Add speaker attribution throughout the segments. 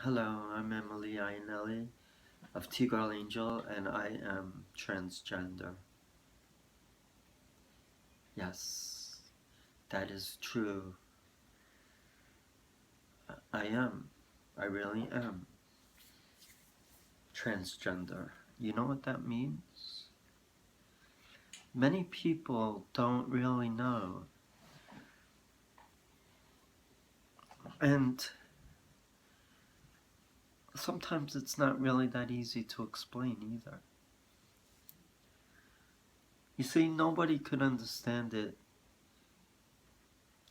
Speaker 1: Hello, I'm Emily Ianelli of T-Girl Angel, and I am transgender. Yes, that is true. I am. I really am transgender. You know what that means? Many people don't really know. And sometimes it's not really that easy to explain either. You see, nobody could understand it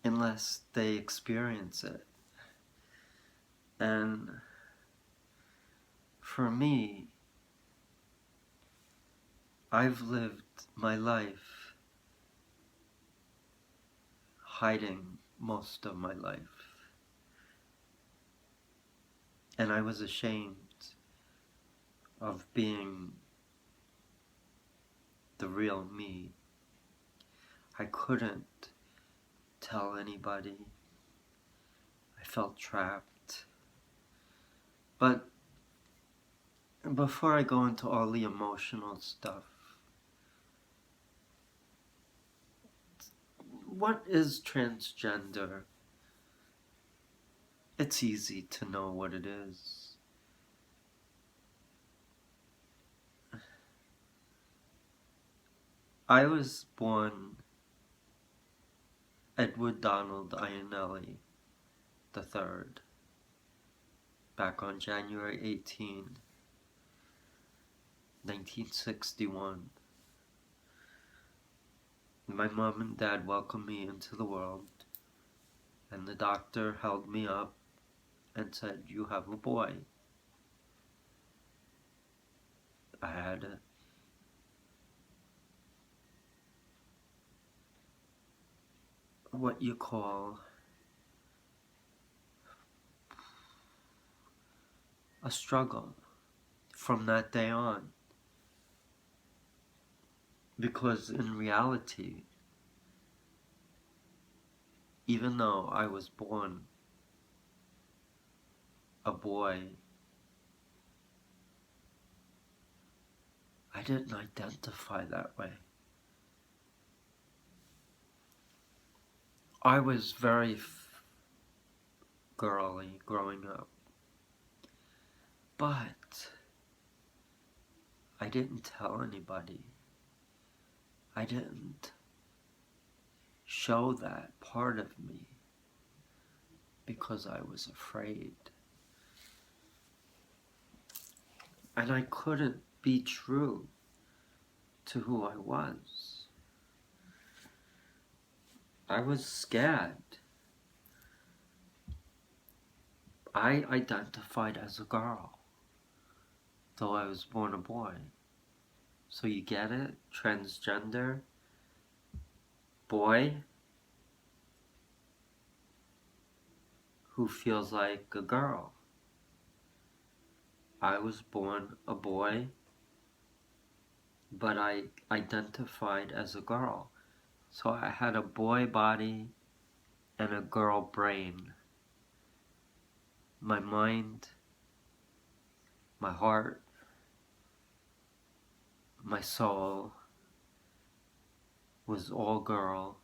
Speaker 1: unless they experience it. And for me, I've lived my life hiding most of my life. And I was ashamed of being the real me. I couldn't tell anybody. I felt trapped. But before I go into all the emotional stuff, what is transgender? It's easy to know what it is. I was born Edward Donald Ianelli III back on January 1961. My mom and dad welcomed me into the world, and the doctor held me up and said, "You have a boy." I had what you call a struggle from that day on. Because in reality, even though I was born a boy, I didn't identify that way. I was very girly growing up, but I didn't tell anybody. I didn't show that part of me because I was afraid. And I couldn't be true to who I was. I was scared. I identified as a girl, though I was born a boy. So you get it? Transgender, boy who feels like a girl. I was born a boy, but I identified as a girl. So I had a boy body and a girl brain. My mind, my heart, my soul was all girl,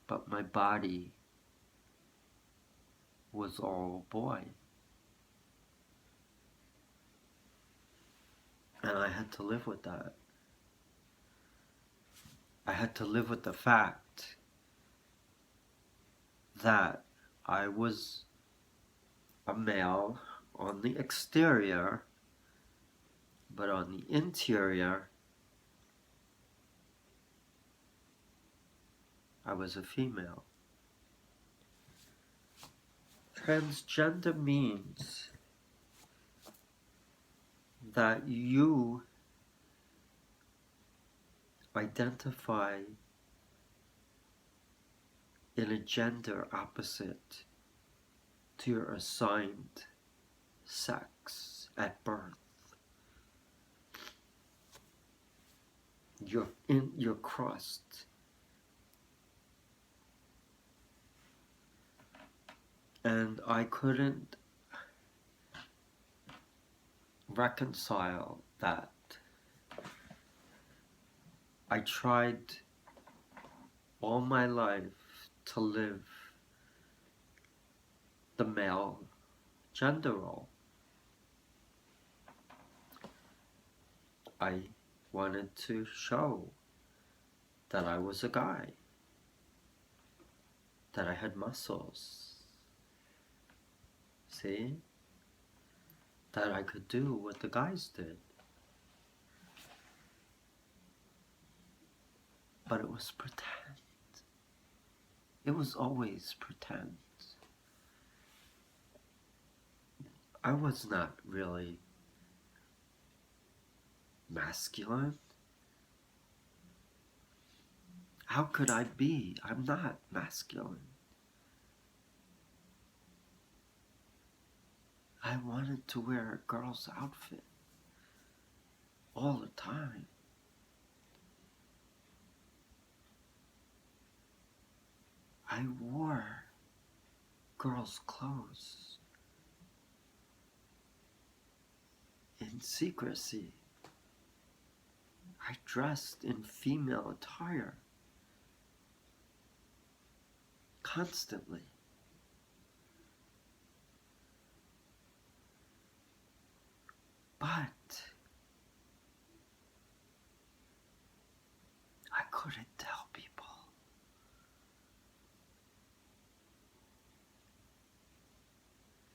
Speaker 1: but my body was all boy. And I had to live with that. I had to live with the fact that I was a male on the exterior, but on the interior, I was a female. Transgender means that you identify in a gender opposite to your assigned sex at birth. You're in your crust. And I couldn't reconcile that. I tried all my life to live the male gender role. I wanted to show that I was a guy, that I had muscles, see? That I could do what the guys did. But it was pretend. It was always pretend. I was not really masculine. How could I be? I'm not masculine. I wanted to wear a girl's outfit all the time. I wore girls' clothes in secrecy. I dressed in female attire constantly. But I couldn't tell people.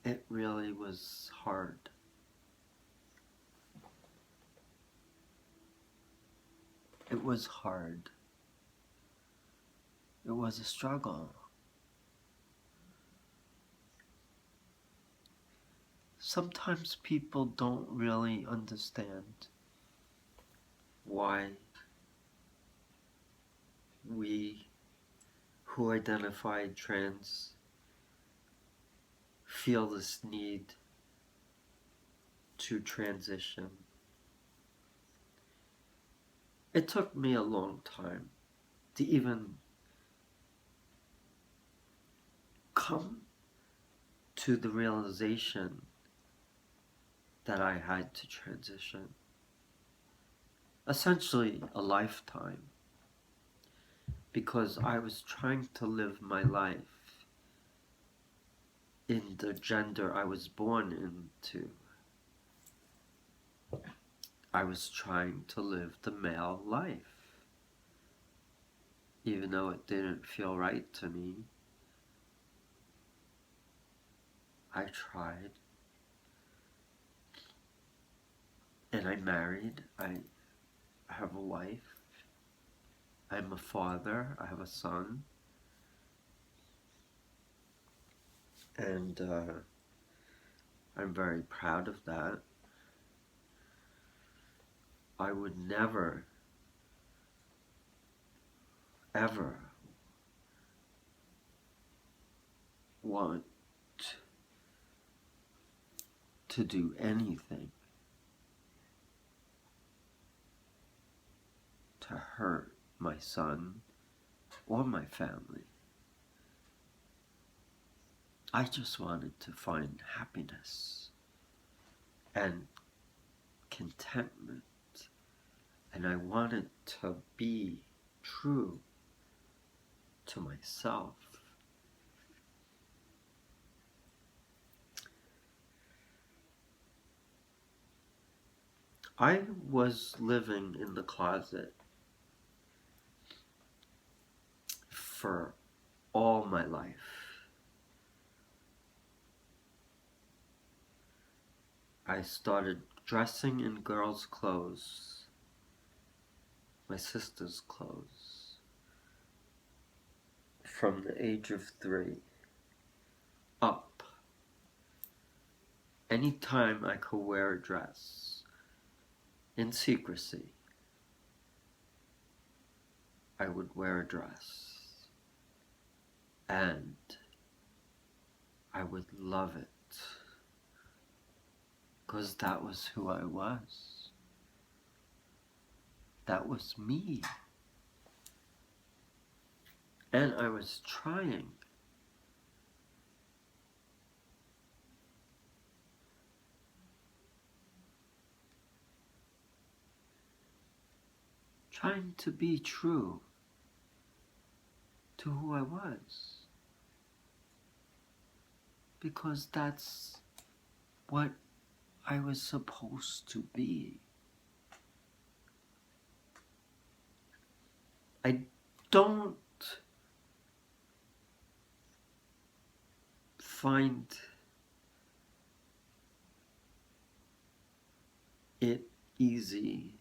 Speaker 1: It really was hard. It was hard. It was a struggle. Sometimes people don't really understand why we who identify trans feel this need to transition. It took me a long time to even come to the realization that I had to transition. Essentially a lifetime, because I was trying to live my life in the gender I was born into. I was trying to live the male life, even though it didn't feel right to me. I tried. And I married. I have a wife. I'm a father. I have a son. And I'm very proud of that. I would never, ever want to do anything to hurt my son or my family. I just wanted to find happiness and contentment, and I wanted to be true to myself. I was living in the closet for all my life. I started dressing in girls' clothes, my sister's clothes, from the age of 3 up. Anytime I could wear a dress in secrecy, I would wear a dress, and I would love it, because that was who I was. That was me. And I was trying. trying to be true to who I was. Because that's what I was supposed to be. I don't find it easy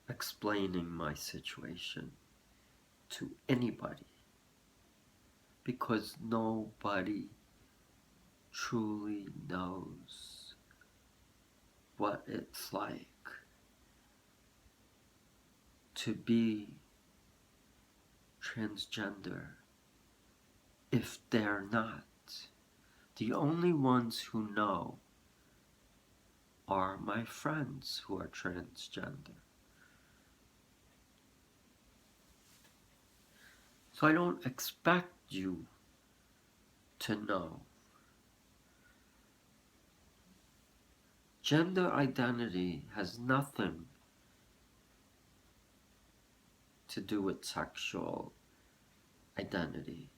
Speaker 1: explaining my situation to anybody because nobody truly knows what it's like to be transgender if they're not. The only ones who know are my friends who are transgender. So I don't expect you to know. Gender identity has nothing to do with sexual identity.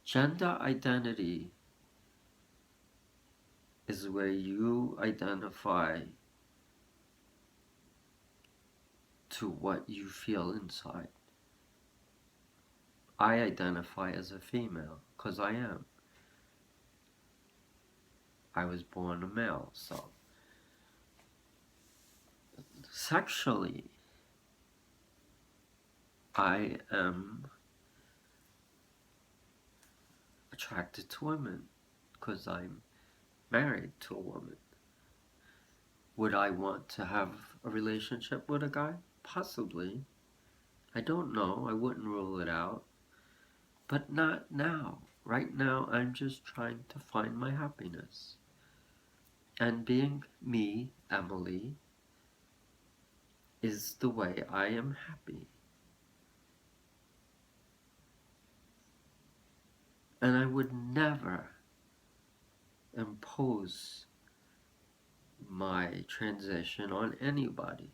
Speaker 1: Gender identity is where you identify to what you feel inside. I identify as a female because I am. I was born a male, so sexually I am attracted to women because I'm married to a woman. Would I want to have a relationship with a guy? Possibly. I don't know. I wouldn't rule it out. But not now. Right now, I'm just trying to find my happiness. And being me, Emily, is the way I am happy. And I would never impose my transition on anybody.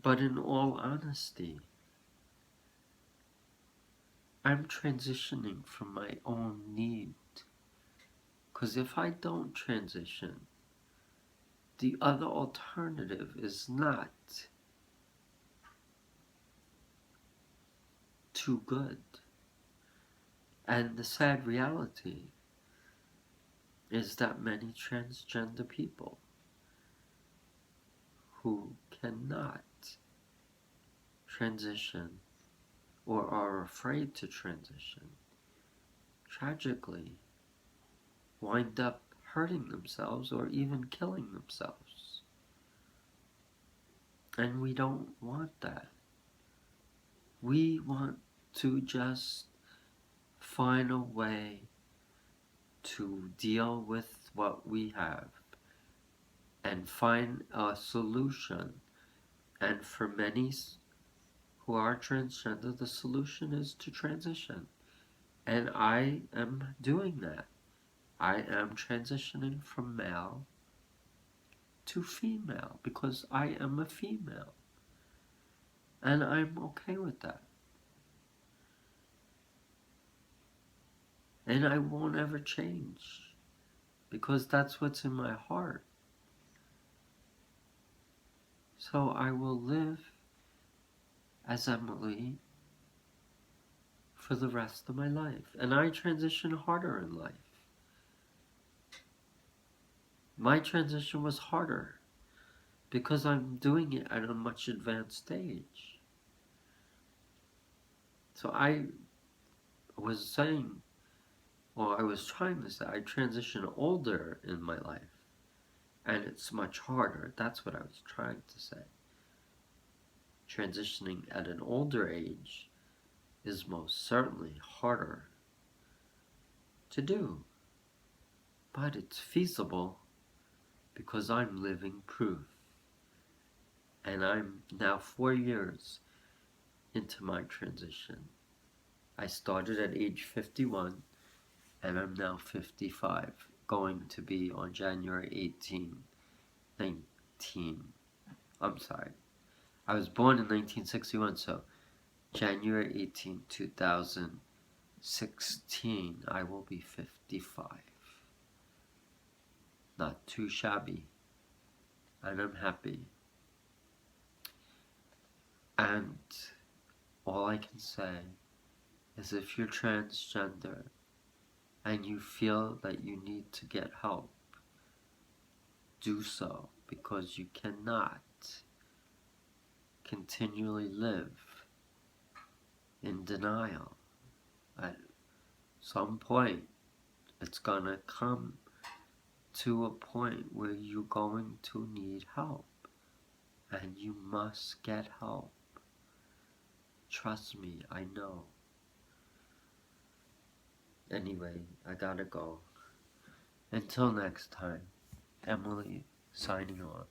Speaker 1: But in all honesty, I'm transitioning from my own need. Because if I don't transition, the other alternative is not too good. And the sad reality is that many transgender people who cannot transition or are afraid to transition tragically wind up hurting themselves or even killing themselves. And we don't want that. We want to just find a way to deal with what we have and find a solution. And for many who are transgender, the solution is to transition. And I am doing that. I am transitioning from male to female because I am a female. And I'm okay with that. And I won't ever change because that's what's in my heart. So I will live as Emily for the rest of my life. And I transition harder in life. My transition was harder because I'm doing it at a much advanced stage. So I was saying, or I was trying to say, I transition older in my life. And it's much harder. That's what I was trying to say. Transitioning at an older age is most certainly harder to do. But it's feasible because I'm living proof. And I'm now 4 years into my transition. I started at age 51 and I'm now 55. going to be on January 18, 19. I'm sorry. I was born in 1961, so January 18, 2016, I will be 55. Not too shabby. And I'm happy. And all I can say is if you're transgender and you feel that you need to get help, do so, because you cannot continually live in denial. At some point, it's gonna come to a point where you're going to need help, and you must get help. Trust me, I know. Anyway, I gotta go. Until next time, Emily signing off.